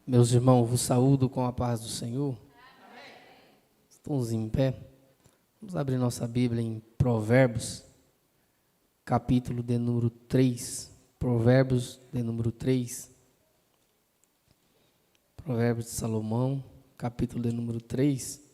Meus irmãos, vos saúdo com a paz do Senhor. Estamos em pé. Vamos abrir nossa Bíblia em Provérbios, capítulo de número 3. Provérbios de número 3. Provérbios de Salomão, capítulo de número 3.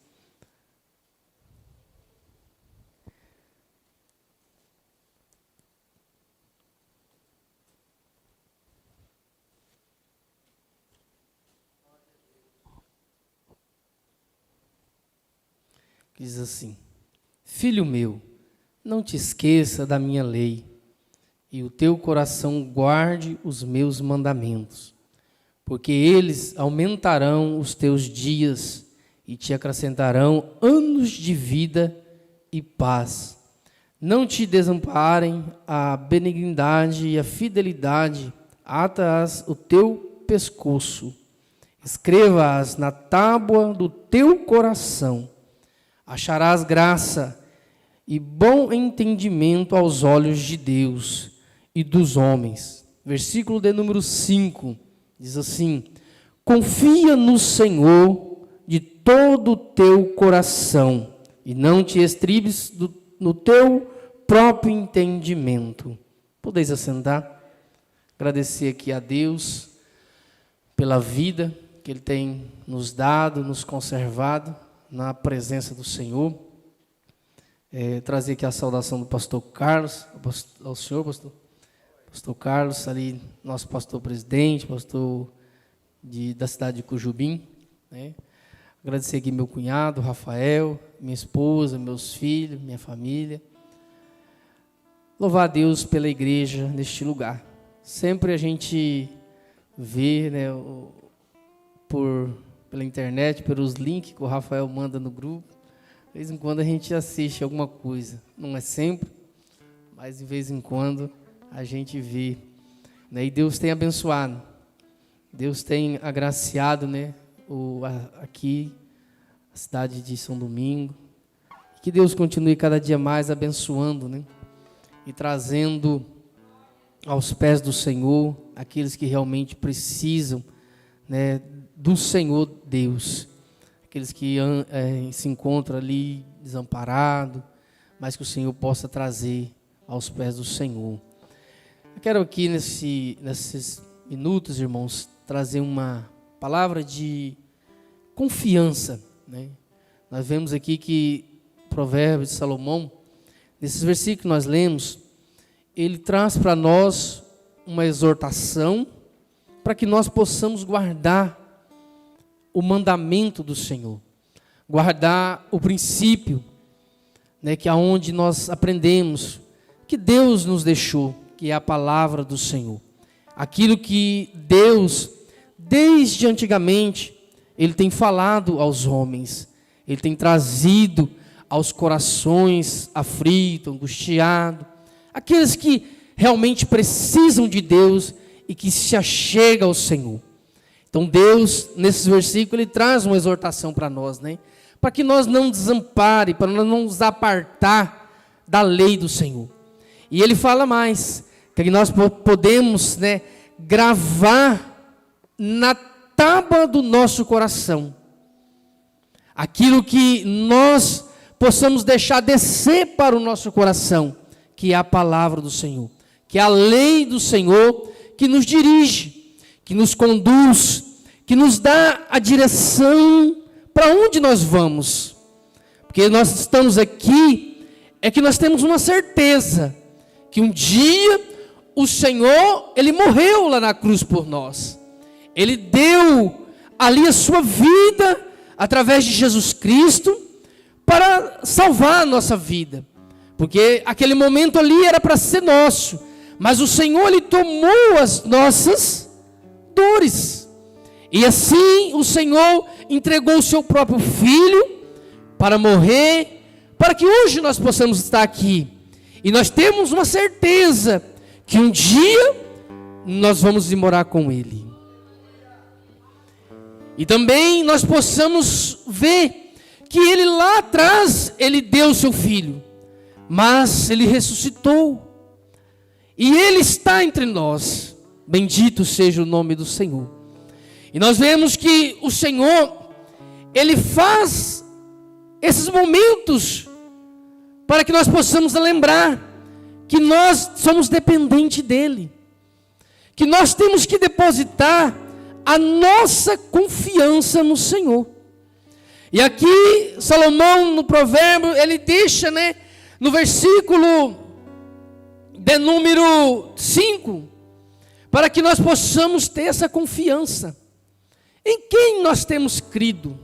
Diz assim: Filho meu, não te esqueça da minha lei, e o teu coração guarde os meus mandamentos, porque eles aumentarão os teus dias e te acrescentarão anos de vida e paz. Não te desamparem a benignidade e a fidelidade, ata-as o teu pescoço, escreva-as na tábua do teu coração. Acharás graça e bom entendimento aos olhos de Deus e dos homens. Versículo de número 5, diz assim: Confia no Senhor de todo o teu coração e não te estribes no teu próprio entendimento. Podeis assentar? Agradecer aqui a Deus pela vida que Ele tem nos dado, nos conservado na presença do Senhor. Trazer aqui a saudação do pastor Carlos, ao senhor, pastor Carlos, ali, nosso pastor presidente, pastor da cidade de Cujubim, né? Agradecer aqui meu cunhado, Rafael, minha esposa, meus filhos, minha família. Louvar a Deus pela igreja neste lugar. Sempre a gente vê, né, pela internet, pelos links que o Rafael manda no grupo. De vez em quando a gente assiste alguma coisa. Não é sempre, mas de vez em quando a gente vê, né? E Deus tem abençoado. Deus tem agraciado, né, aqui, a cidade de São Domingo. Que Deus continue cada dia mais abençoando, né? E trazendo aos pés do Senhor aqueles que realmente precisam, né, do Senhor Deus, aqueles que se encontram ali desamparados, mas que o Senhor possa trazer aos pés do Senhor. Eu quero aqui nesses minutos, irmãos, trazer uma palavra de confiança, né? Nós vemos aqui que Provérbios de Salomão, nesses versículos que nós lemos, ele traz para nós uma exortação para que nós possamos guardar o mandamento do Senhor, guardar o princípio, né, que é onde nós aprendemos que Deus nos deixou, que é a palavra do Senhor. Aquilo que Deus, desde antigamente, Ele tem falado aos homens, Ele tem trazido aos corações aflitos, angustiados, aqueles que realmente precisam de Deus e que se achegam ao Senhor. Então Deus, nesses versículos, Ele traz uma exortação para nós, né? Para que nós não desamparem, para nós não nos apartar da lei do Senhor. E Ele fala mais, que nós podemos, né, gravar na tábua do nosso coração aquilo que nós possamos deixar descer para o nosso coração, que é a palavra do Senhor, que é a lei do Senhor que nos dirige, que nos conduz, que nos dá a direção para onde nós vamos. Porque nós estamos aqui, é que nós temos uma certeza, que um dia o Senhor, Ele morreu lá na cruz por nós. Ele deu ali a sua vida, através de Jesus Cristo, para salvar a nossa vida. Porque aquele momento ali era para ser nosso, mas o Senhor, Ele tomou as nossas dores. E assim o Senhor entregou o seu próprio Filho para morrer, para que hoje nós possamos estar aqui. E nós temos uma certeza que um dia nós vamos ir morar com Ele. E também nós possamos ver que Ele lá atrás, Ele deu o seu Filho, mas Ele ressuscitou. E Ele está entre nós. Bendito seja o nome do Senhor. E nós vemos que o Senhor, Ele faz esses momentos para que nós possamos lembrar que nós somos dependentes dEle, que nós temos que depositar a nossa confiança no Senhor. E aqui Salomão, no provérbio, ele deixa, no versículo de número 5, para que nós possamos ter essa confiança. Em quem nós temos crido?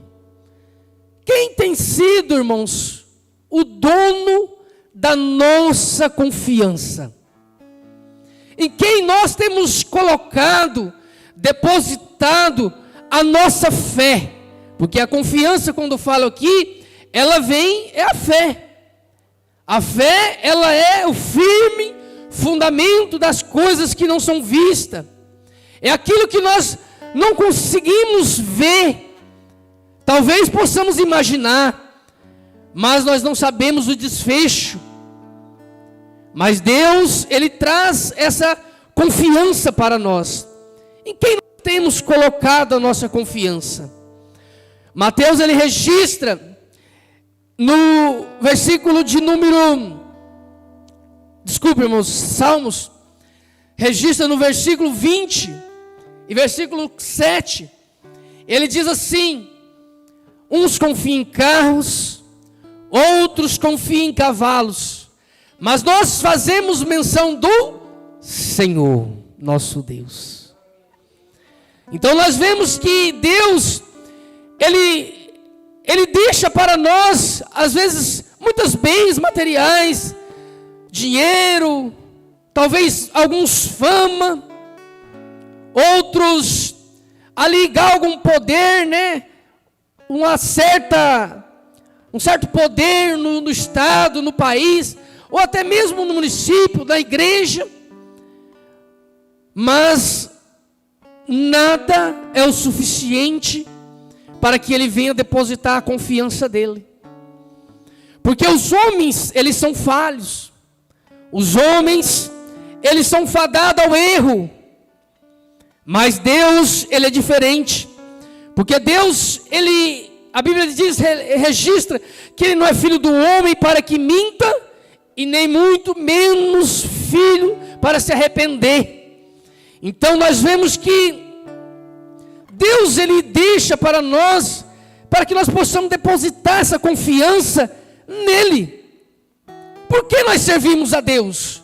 Quem tem sido, irmãos, o dono da nossa confiança? Em quem nós temos colocado, depositado a nossa fé? Porque a confiança, quando eu falo aqui, ela é a fé. A fé, ela é o firme fundamento das coisas que não são vistas. É aquilo que nós não conseguimos ver. Talvez possamos imaginar, mas nós não sabemos o desfecho. Mas Deus, Ele traz essa confiança para nós. Em quem nós temos colocado a nossa confiança? Mateus, ele registra no versículo de número... Desculpe, irmãos, Salmos, registra no versículo 20 e versículo 7. Ele diz assim: uns confiam em carros, outros confiam em cavalos, mas nós fazemos menção do Senhor, nosso Deus. Então nós vemos que Deus, Ele deixa para nós, às vezes, muitos bens materiais, dinheiro, talvez alguns fama, outros ali algum poder, um certo poder no estado, no país, ou até mesmo no município, na igreja. Mas nada é o suficiente para que ele venha depositar a confiança dele. Porque os homens, eles são falhos. Os homens, eles são fadados ao erro. Mas Deus, Ele é diferente. Porque Deus, a Bíblia diz, registra que Ele não é filho do homem para que minta, e nem muito menos filho para se arrepender. Então nós vemos que Deus, Ele deixa para nós, para que nós possamos depositar essa confiança nele. Por que nós servimos a Deus?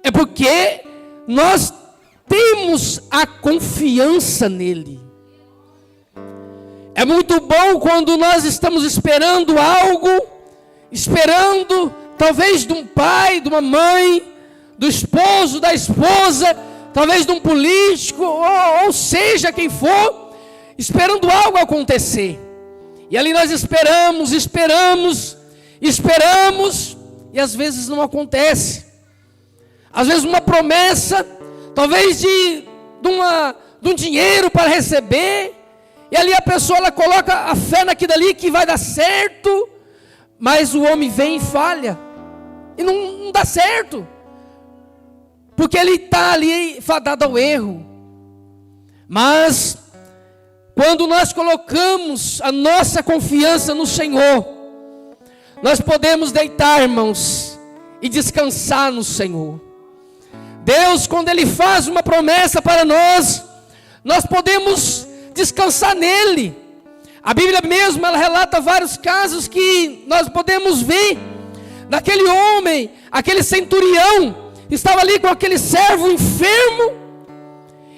É porque nós temos a confiança nele. É muito bom quando nós estamos esperando algo, esperando talvez de um pai, de uma mãe, do esposo, da esposa, talvez de um político, ou seja quem for, esperando algo acontecer. E ali nós esperamos, e às vezes não acontece. Às vezes uma promessa, talvez de um dinheiro para receber, e ali a pessoa ela coloca a fé naquilo ali que vai dar certo, mas o homem vem e falha, e não dá certo, porque ele está ali fadado ao erro. Mas quando nós colocamos a nossa confiança no Senhor, nós podemos deitar, irmãos, e descansar no Senhor. Deus, quando Ele faz uma promessa para nós, nós podemos descansar nele. A Bíblia mesmo, ela relata vários casos que nós podemos ver. Daquele homem, aquele centurião, estava ali com aquele servo enfermo,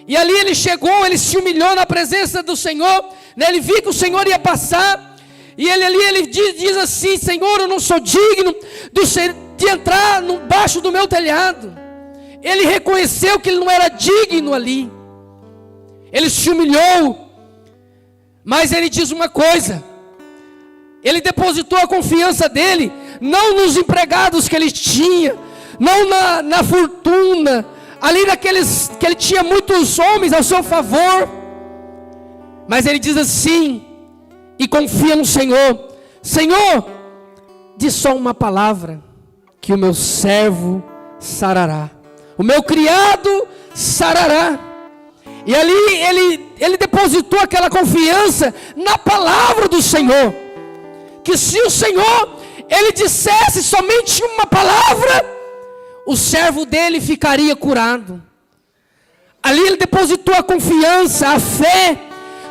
e ali ele chegou, ele se humilhou na presença do Senhor, ele viu que o Senhor ia passar, e ele diz assim: Senhor, eu não sou digno de entrar debaixo do meu telhado. Ele reconheceu que ele não era digno ali, ele se humilhou, mas ele diz uma coisa: ele depositou a confiança dele, não nos empregados que ele tinha, não na fortuna, ali naqueles, que ele tinha muitos homens ao seu favor, mas ele diz assim, e confia no Senhor: Senhor, diz só uma palavra, que o meu servo sarará, o meu criado sarará. E ali ele depositou aquela confiança na palavra do Senhor. Que se o Senhor, ele dissesse somente uma palavra, o servo dele ficaria curado. Ali ele depositou a confiança, a fé,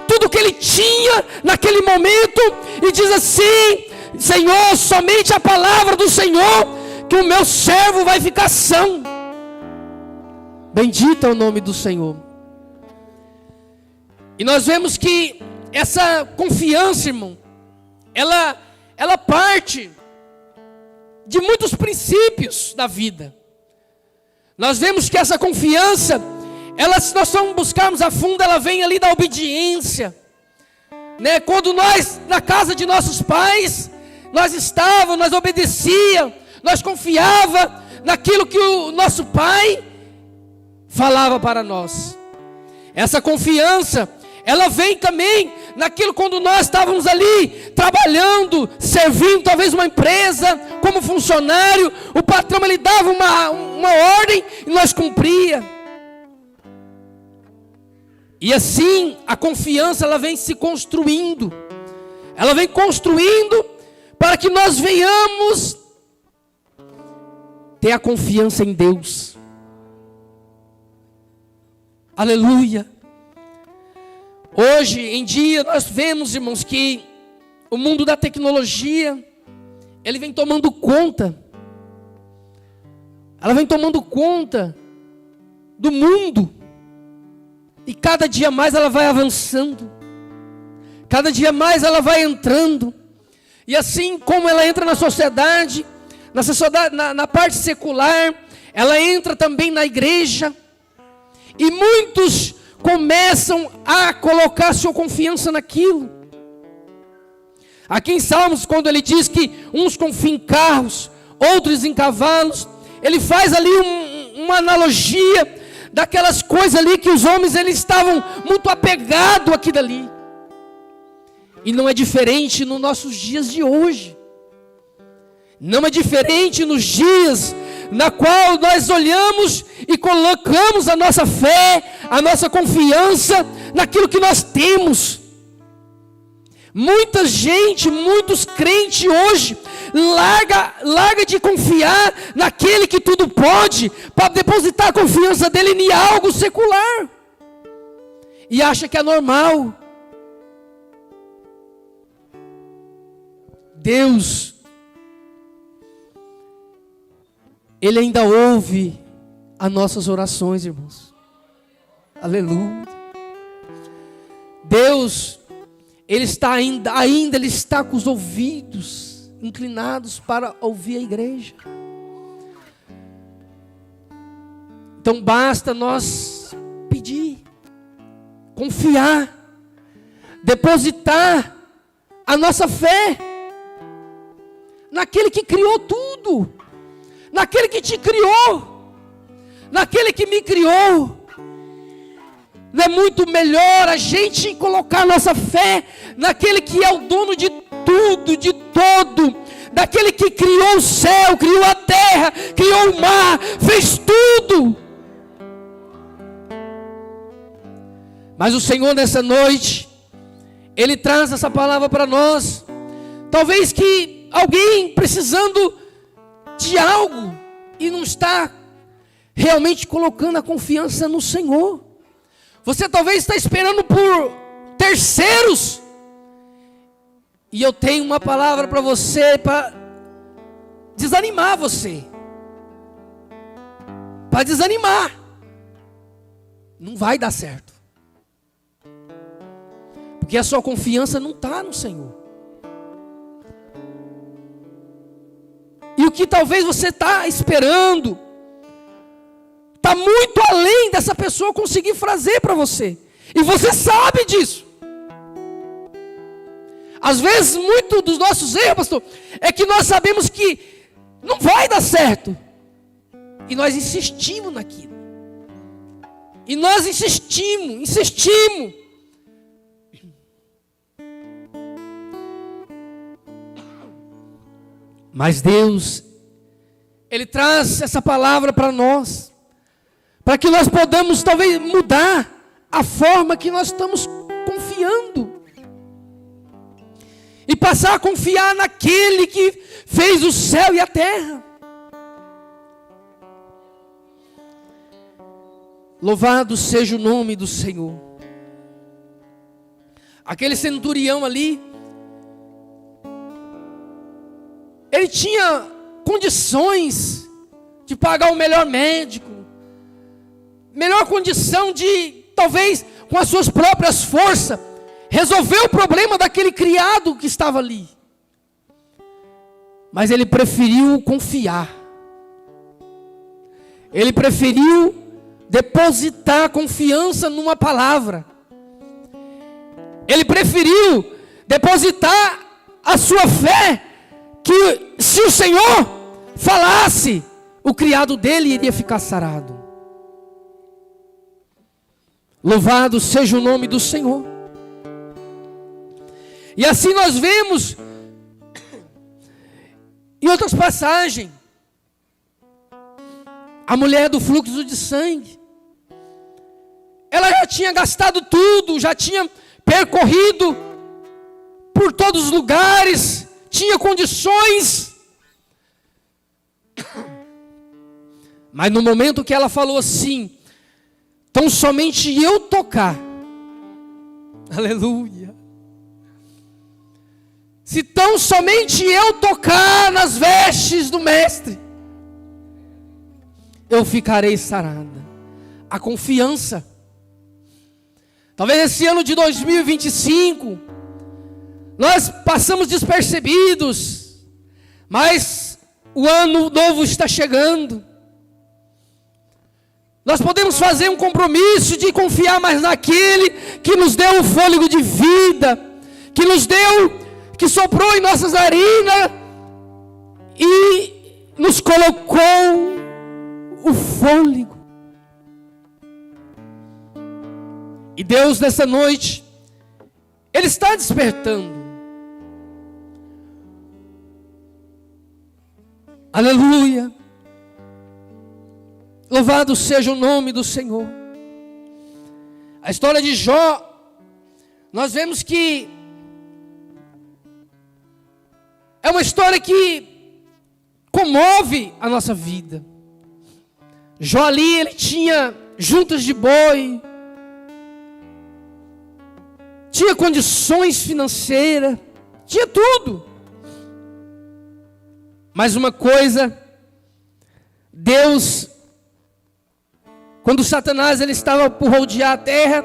tudo que ele tinha naquele momento. E diz assim: Senhor, somente a palavra do Senhor, que o meu servo vai ficar são. Bendito é o nome do Senhor. E nós vemos que essa confiança, irmão, ela parte de muitos princípios da vida. Nós vemos que essa confiança, se nós formos buscarmos a fundo, ela vem ali da obediência, né? Quando nós, na casa de nossos pais, nós estávamos, nós obedecíamos, nós confiávamos naquilo que o nosso pai falava para nós. Essa confiança, ela vem também naquilo quando nós estávamos ali trabalhando, servindo talvez uma empresa, como funcionário, o patrão ele dava uma ordem e nós cumpria. E assim a confiança ela vem se construindo. Ela vem construindo para que nós venhamos ter a confiança em Deus. Aleluia. Hoje em dia nós vemos, irmãos, que o mundo da tecnologia, ele vem tomando conta. Ela vem tomando conta do mundo. E cada dia mais ela vai avançando. Cada dia mais ela vai entrando. E assim como ela entra na sociedade, na parte secular, ela entra também na igreja. E muitos começam a colocar sua confiança naquilo. Aqui em Salmos, quando ele diz que uns confiam em carros, outros em cavalos, ele faz ali uma analogia daquelas coisas ali que os homens eles estavam muito apegados aqui dali. E não é diferente nos nossos dias de hoje. Não é diferente nos dias na qual nós olhamos e colocamos a nossa fé, a nossa confiança naquilo que nós temos. Muita gente, muitos crentes hoje larga de confiar naquele que tudo pode, para depositar a confiança dele em algo secular. E acha que é normal. Deus, Ele ainda ouve as nossas orações, irmãos. Aleluia. Deus, Ele está ainda Ele está com os ouvidos inclinados para ouvir a igreja. Então basta nós pedir, confiar, depositar a nossa fé naquele que criou tudo, naquele que te criou, naquele que me criou. Não é muito melhor a gente colocar nossa fé naquele que é o dono de tudo, de todo, daquele que criou o céu, criou a terra, criou o mar, fez tudo. Mas o Senhor nessa noite, Ele traz essa palavra para nós. Talvez que alguém precisando de algo e não está realmente colocando a confiança no Senhor. Você talvez está esperando por terceiros. E eu tenho uma palavra para você, para desanimar você. Para desanimar. Não vai dar certo. Porque a sua confiança não está no Senhor. E o que talvez você está esperando está muito além dessa pessoa conseguir fazer para você. E você sabe disso. Às vezes, muito dos nossos erros, pastor, é que nós sabemos que não vai dar certo. E nós insistimos naquilo. E nós insistimos. Mas Deus, Ele traz essa palavra para nós, para que nós podamos talvez mudar a forma que nós estamos confiando. E passar a confiar naquele que fez o céu e a terra. Louvado seja o nome do Senhor. Aquele centurião ali, ele tinha condições de pagar o melhor médico, melhor condição de, talvez, com as suas próprias forças, resolver o problema daquele criado que estava ali. Mas ele preferiu confiar. Ele preferiu depositar confiança numa palavra. Ele preferiu depositar a sua fé, que se o Senhor falasse, o criado dele iria ficar sarado. Louvado seja o nome do Senhor. E assim nós vemos em outras passagens, a mulher do fluxo de sangue, ela já tinha gastado tudo, já tinha percorrido por todos os lugares, tinha condições, mas no momento que ela falou assim, tão somente eu tocar, aleluia, se tão somente eu tocar nas vestes do mestre, eu ficarei sarada. A confiança. Talvez esse ano de 2025, nós passamos despercebidos, mas o ano novo está chegando. Nós podemos fazer um compromisso de confiar mais naquele que nos deu o fôlego de vida, que nos deu, que soprou em nossas narinas e nos colocou o fôlego. E Deus nessa noite, Ele está despertando. Aleluia. Louvado seja o nome do Senhor. A história de Jó, nós vemos que é uma história que comove a nossa vida. Jó ali, ele tinha juntas de boi, tinha condições financeiras, tinha tudo. Mas uma coisa, Deus, quando Satanás ele estava por rodear a terra,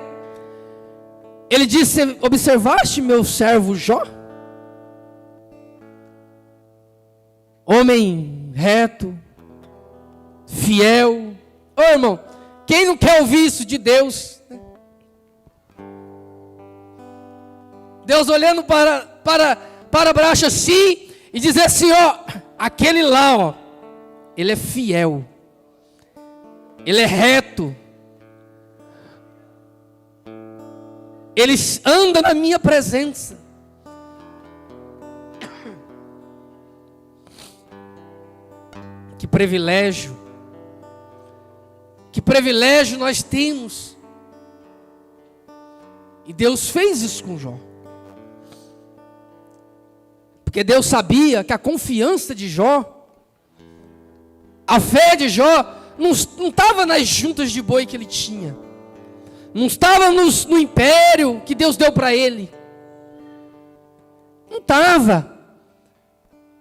ele disse: observaste meu servo Jó? Homem reto, fiel. Ô irmão, quem não quer ouvir isso de Deus? Deus olhando para baixo assim e dizer assim: ó, aquele lá, ó, ele é fiel, ele é reto, ele anda na minha presença. Que privilégio nós temos. E Deus fez isso com Jó. Porque Deus sabia que a confiança de Jó, a fé de Jó, não estava nas juntas de boi que ele tinha, não estava no império que Deus deu para ele, não estava.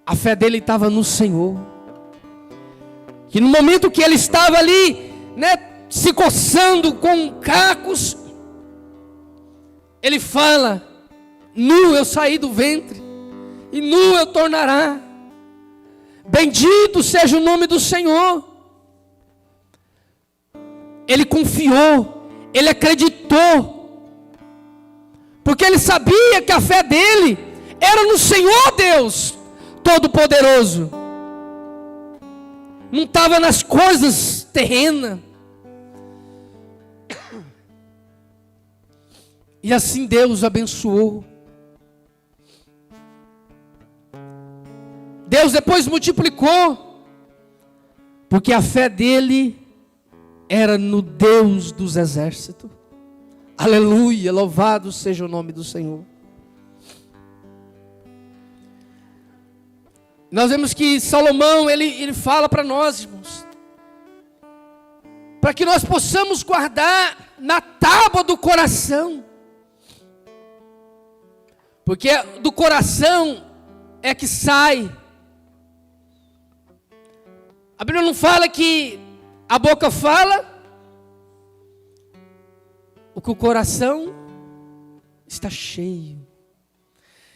A fé dele estava no Senhor. Que no momento que ele estava ali, né, se coçando com cacos, ele fala: nu eu saí do ventre, e nu eu tornará. Bendito seja o nome do Senhor. Ele confiou, ele acreditou, porque ele sabia que a fé dele era no Senhor Deus Todo-Poderoso. Não estava nas coisas terrenas. E assim Deus abençoou. Deus depois multiplicou, porque a fé dele era no Deus dos exércitos. Aleluia, louvado seja o nome do Senhor. Nós vemos que Salomão, ele fala para nós, irmãos, para que nós possamos guardar na tábua do coração, porque do coração é que sai. A Bíblia não fala que a boca fala o que o coração está cheio.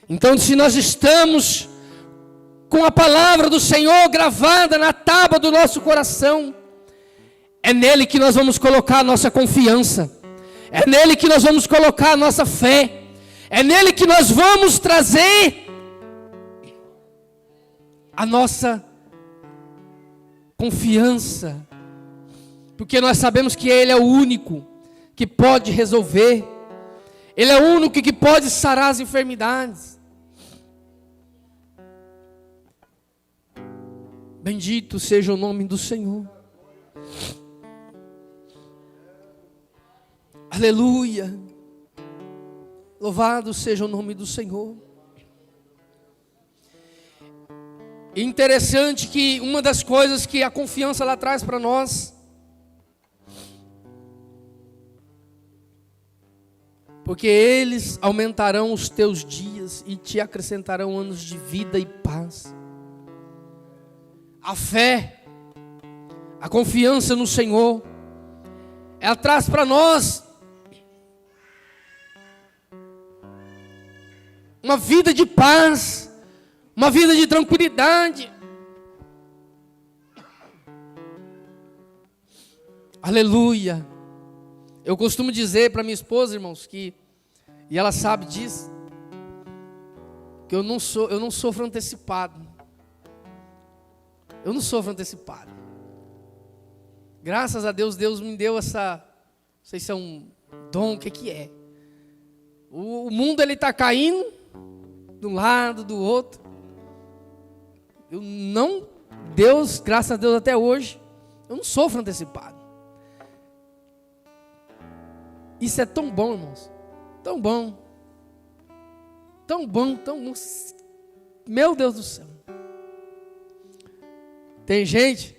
Então, se nós estamos com a palavra do Senhor gravada na tábua do nosso coração, é nele que nós vamos colocar a nossa confiança, é nele que nós vamos colocar a nossa fé, é nele que nós vamos trazer a nossa confiança, porque nós sabemos que Ele é o único que pode resolver, Ele é o único que pode sarar as enfermidades. Bendito seja o nome do Senhor. Aleluia. Louvado seja o nome do Senhor. E interessante que uma das coisas que a confiança ela traz para nós, porque eles aumentarão os teus dias e te acrescentarão anos de vida e paz. A fé, a confiança no Senhor, ela traz para nós uma vida de paz, uma vida de tranquilidade. Aleluia. Eu costumo dizer para minha esposa, irmãos, e ela sabe disso, que eu não sofro antecipado. Eu não sofro antecipado. Graças a Deus, Deus me deu essa, não sei se é um dom, o que é. O mundo ele está caindo, de um lado, do outro. Deus, graças a Deus até hoje, eu não sofro antecipado. Isso é tão bom, irmãos. Tão bom. Tão bom, tão bom. Meu Deus do céu. Tem gente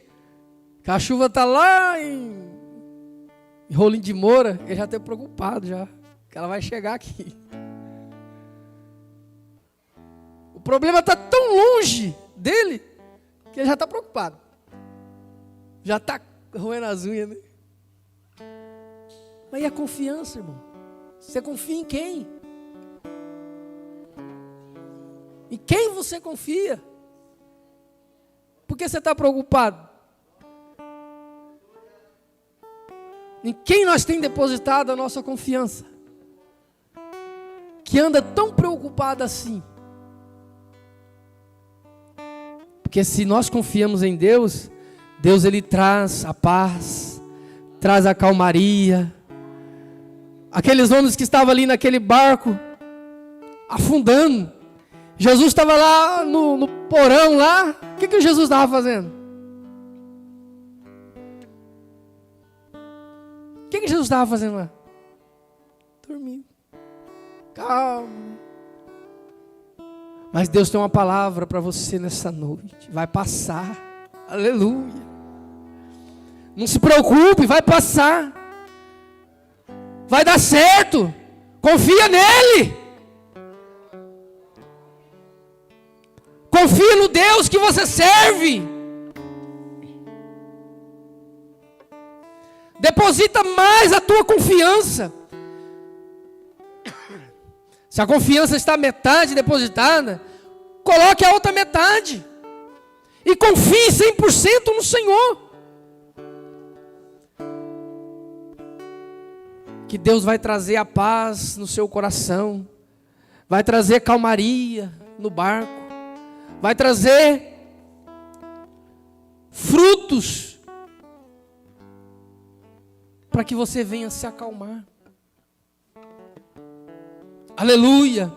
que a chuva está lá em Rolim de Moura, ele já está preocupado já, que ela vai chegar aqui. O problema está tão longe dele, que ele já está preocupado. Já está roendo as unhas, né? Mas e a confiança, irmão? Você confia em quem? Em quem você confia? Por que você está preocupado? Em quem nós temos depositado a nossa confiança? Que anda tão preocupado assim? Porque se nós confiamos em Deus, Deus ele traz a paz, traz a calmaria. Aqueles homens que estavam ali naquele barco, afundando, Jesus estava lá no porão lá, o que Jesus estava fazendo? O que Jesus estava fazendo lá? Dormindo. Calma. Mas Deus tem uma palavra para você nessa noite. Vai passar. Aleluia. Não se preocupe, vai passar. Vai dar certo. Confia nele. Confia no Deus que você serve. Deposita mais a tua confiança. Se a confiança está metade depositada, coloque a outra metade. E confie 100% no Senhor. Que Deus vai trazer a paz no seu coração. Vai trazer calmaria no barco. Vai trazer frutos para que você venha se acalmar. Aleluia.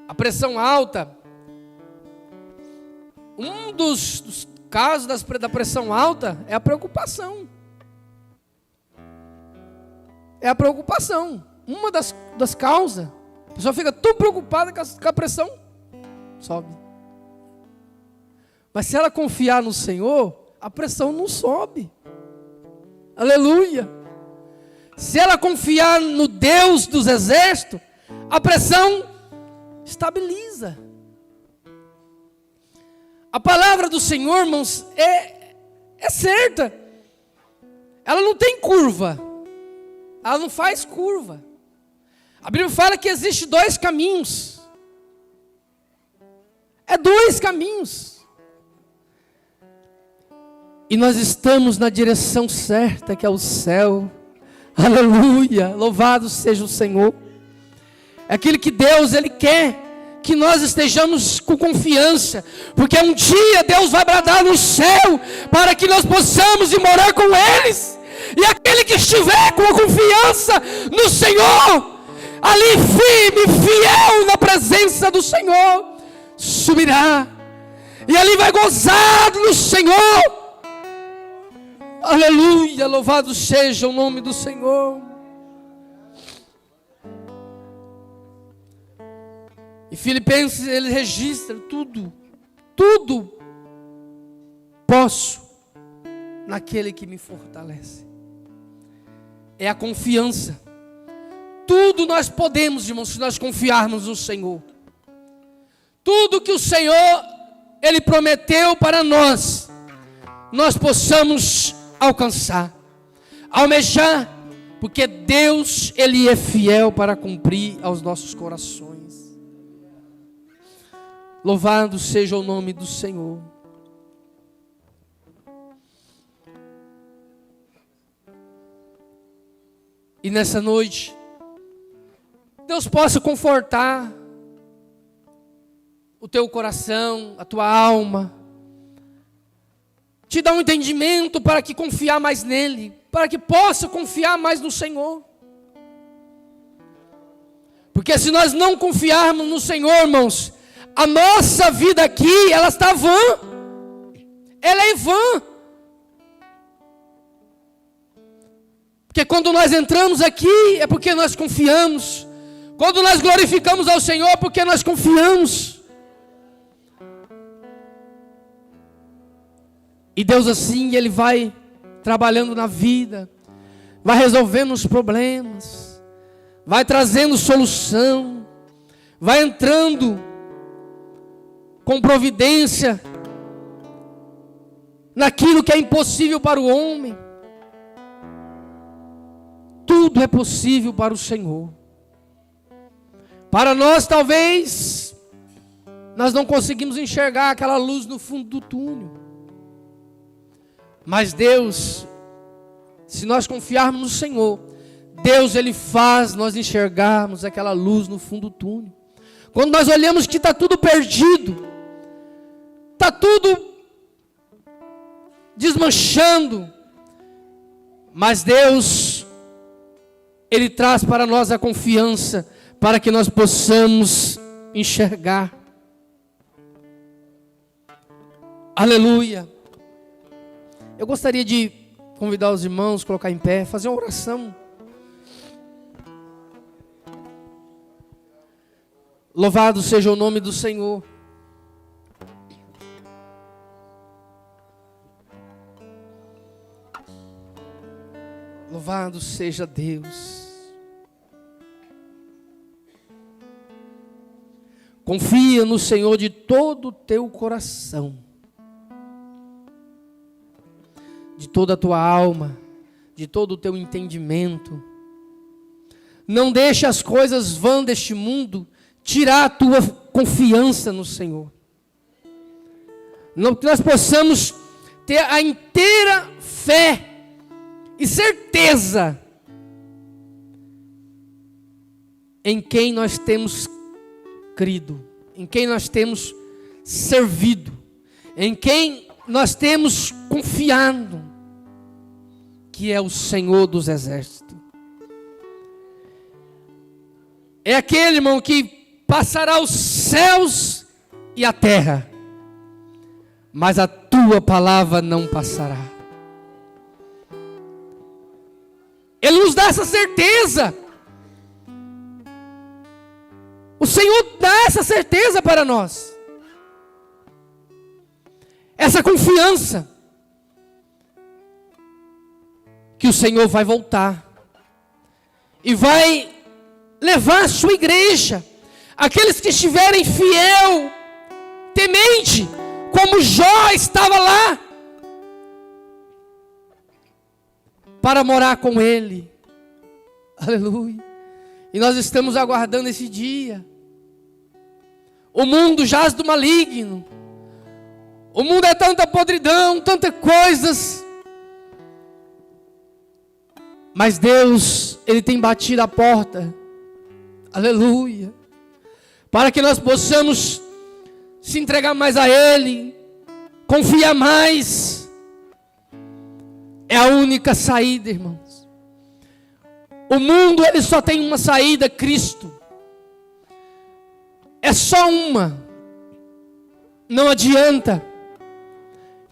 A pressão alta. Um dos casos da pressão alta é a preocupação. é a preocupação. Uma das causas. A pessoa fica tão preocupada que a pressão sobe. Mas se ela confiar no Senhor, a pressão não sobe. Aleluia. Se ela confiar no Deus dos exércitos, a pressão estabiliza. A palavra do Senhor, irmãos, é certa. Ela não tem curva. Ela não faz curva. A Bíblia fala que existe 2 caminhos. É 2 caminhos. E nós estamos na direção certa, que é o céu. Aleluia, louvado seja o Senhor. É aquilo que Deus, Ele quer que nós estejamos com confiança, porque um dia Deus vai bradar no céu, para que nós possamos ir morar com eles. E aquele que estiver com a confiança no Senhor, ali firme, fiel na presença do Senhor, subirá, e ali vai gozar no Senhor. Aleluia, louvado seja o nome do Senhor. E Filipenses, ele registra tudo posso naquele que me fortalece. É a confiança. Tudo nós podemos, irmãos, se nós confiarmos no Senhor. Tudo que o Senhor, Ele prometeu para nós possamos alcançar, almejar, porque Deus, Ele é fiel para cumprir aos nossos corações. Louvado seja o nome do Senhor. E nessa noite, Deus possa confortar o teu coração, a tua alma, te dar um entendimento para que confiar mais nele, para que possa confiar mais no Senhor. Porque se nós não confiarmos no Senhor, irmãos, a nossa vida aqui, ela está vã, ela é vã. Porque quando nós entramos aqui, é porque nós confiamos. Quando nós glorificamos ao Senhor, é porque nós confiamos. E Deus assim, Ele vai trabalhando na vida, vai resolvendo os problemas, vai trazendo solução, vai entrando com providência naquilo que é impossível para o homem. Tudo é possível para o Senhor. Para nós, talvez, nós não conseguimos enxergar aquela luz no fundo do túnel. Mas Deus, se nós confiarmos no Senhor, Deus, Ele faz nós enxergarmos aquela luz no fundo do túnel. Quando nós olhamos que está tudo perdido, está tudo desmanchando, mas Deus, Ele traz para nós a confiança, para que nós possamos enxergar. Aleluia. Eu gostaria de convidar os irmãos a colocar em pé, fazer uma oração. Louvado seja o nome do Senhor. Louvado seja Deus. Confia no Senhor de todo o teu coração, de toda a tua alma, de todo o teu entendimento. Não deixe as coisas vãs deste mundo tirar a tua confiança no Senhor. Não, que nós possamos ter a inteira fé e certeza em quem nós temos crido, em quem nós temos servido, em quem nós temos confiado, que é o Senhor dos exércitos. É aquele, irmão, que passará os céus e a terra, mas a tua palavra não passará. Ele nos dá essa certeza. O Senhor dá essa certeza para nós. Essa confiança que o Senhor vai voltar e vai levar a sua igreja, aqueles que estiverem fiel, temente, como Jó estava lá, para morar com Ele. Aleluia. E nós estamos aguardando esse dia. O mundo jaz do maligno. O mundo é tanta podridão, tantas coisas. Mas Deus, Ele tem batido a porta. Aleluia. Para que nós possamos se entregar mais a Ele, confiar mais. É a única saída, irmãos. O mundo, ele só tem uma saída, Cristo. É só uma. Não adianta.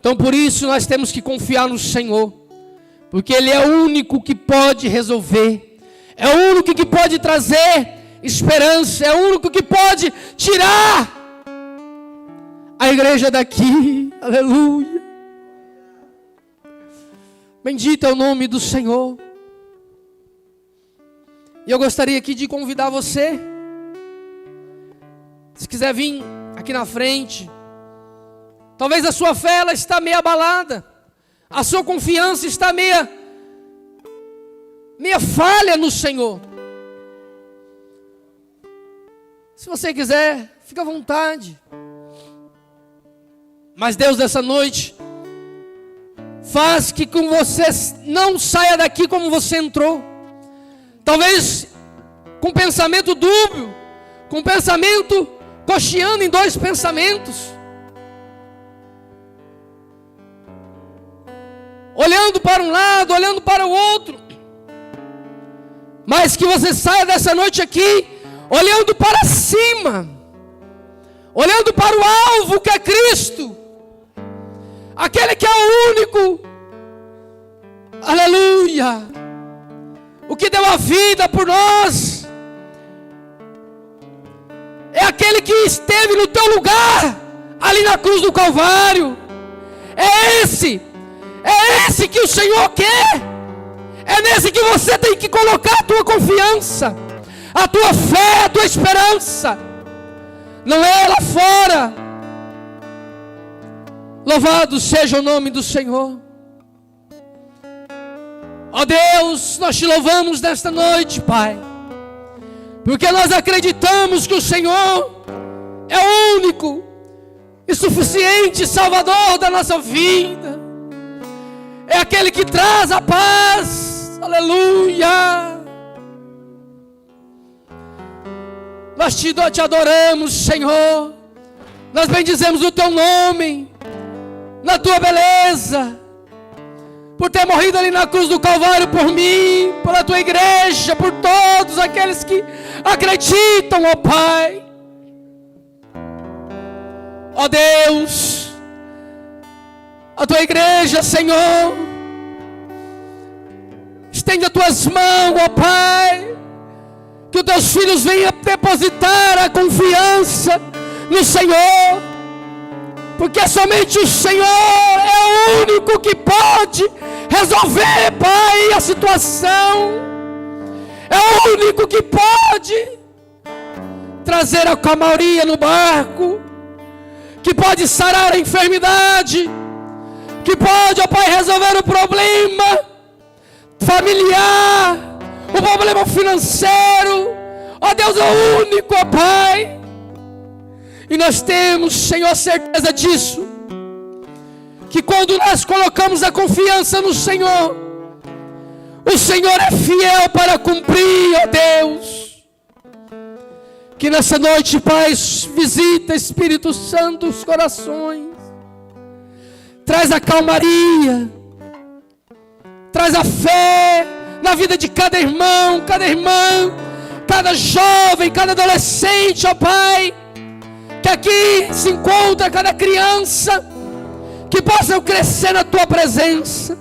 Então por isso nós temos que confiar no Senhor. Porque Ele é o único que pode resolver. É o único que pode trazer esperança. É o único que pode tirar a igreja daqui. Aleluia. Bendito é o nome do Senhor. E eu gostaria aqui de convidar você, se quiser vir aqui na frente. Talvez a sua fé ela está meio abalada, a sua confiança está meia falha no Senhor. Se você quiser, fica à vontade. Mas Deus, essa noite, faz que com você não saia daqui como você entrou. Talvez com pensamento dúbio, com pensamento cocheando em dois pensamentos, olhando para um lado, olhando para o outro. Mas que você saia dessa noite aqui olhando para cima, olhando para o alvo que é Cristo, aquele que é o único, aleluia, o que deu a vida por nós, é aquele que esteve no teu lugar, ali na cruz do Calvário. É esse que o Senhor quer. É nesse que você tem que colocar a tua confiança, a tua fé, a tua esperança. Não é lá fora. Louvado seja o nome do Senhor. Ó Deus, nós te louvamos nesta noite, Pai, porque nós acreditamos que o Senhor é o único e suficiente Salvador da nossa vida. É aquele que traz a paz. Aleluia. Nós te adoramos, Senhor. Nós bendizemos o teu nome, na tua beleza, por ter morrido ali na cruz do Calvário por mim, pela tua igreja, por todos aqueles que acreditam, ó Pai. Ó Deus, a tua igreja, Senhor, estende as tuas mãos, ó Pai, que os teus filhos venham depositar a confiança no Senhor, porque somente o Senhor é o único que pode resolver, Pai, a situação. É o único que pode trazer a calmaria no barco, que pode sarar a enfermidade, que pode, ó Pai, resolver o problema familiar, o problema financeiro. Ó Deus, é o único, ó Pai. E nós temos, Senhor, certeza disso, que quando nós colocamos a confiança no Senhor, o Senhor é fiel para cumprir, ó Deus. Que nessa noite, Pai, visita, Espírito Santo, os corações. Traz a calmaria, traz a fé na vida de cada irmão, cada irmã, cada jovem, cada adolescente, ó Pai, que aqui se encontra, cada criança, que possam crescer na tua presença.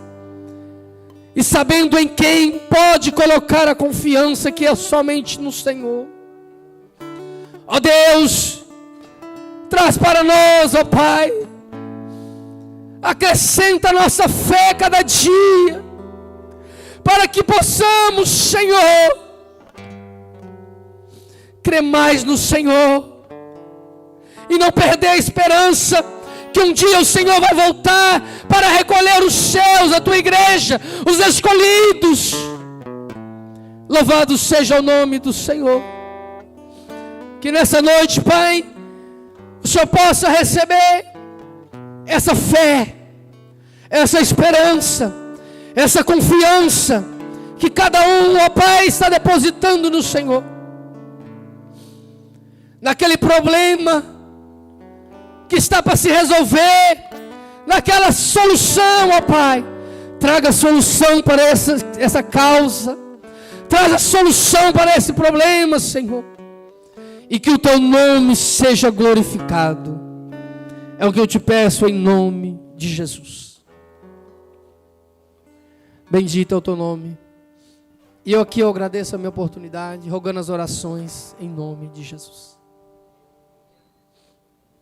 e sabendo em quem pode colocar a confiança, que é somente no Senhor. Ó Deus, traz para nós, ó Pai, acrescenta a nossa fé cada dia, para que possamos, Senhor, crer mais no Senhor, e não perder a esperança, que um dia o Senhor vai voltar para recolher os seus, a tua igreja, os escolhidos. Louvado seja o nome do Senhor. Que nessa noite, Pai, o Senhor possa receber essa fé, essa esperança, essa confiança, que cada um, ó Pai, está depositando no Senhor. Naquele problema que está para se resolver, naquela solução, ó Pai, traga solução para essa causa, traz a solução para esse problema, Senhor, e que o teu nome seja glorificado. É o que eu te peço em nome de Jesus. Bendito é o teu nome. E eu aqui agradeço a minha oportunidade, rogando as orações em nome de Jesus.